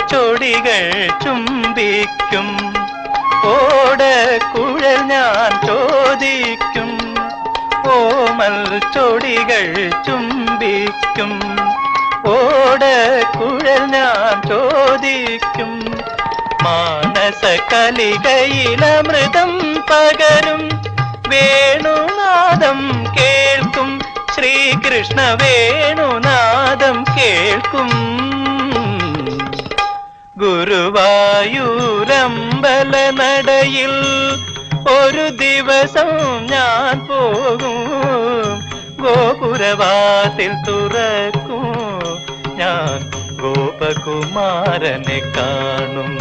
ചൊടികൾ ചുംബിക്കും ഓടക്കുഴൽ ഞാൻ ചോദിക്കും ഓമൽ ചൊടികൾ ചുംബിക്കും ഓടക്കുഴൽ ഞാൻ ചോദിക്കും മാനസ കലികയിലമൃതം പകരും വേണുനാദം കേൾക്കും ശ്രീകൃഷ്ണ വേണുനാദം കേൾക്കും ഗുരുവായൂരമ്പല നടയിൽ ഒരു ദിവസം ഞാൻ പോകും ഗോപുരവാതിൽ തുറക്കും ഞാൻ ഗോപകുമാരനെ കാണും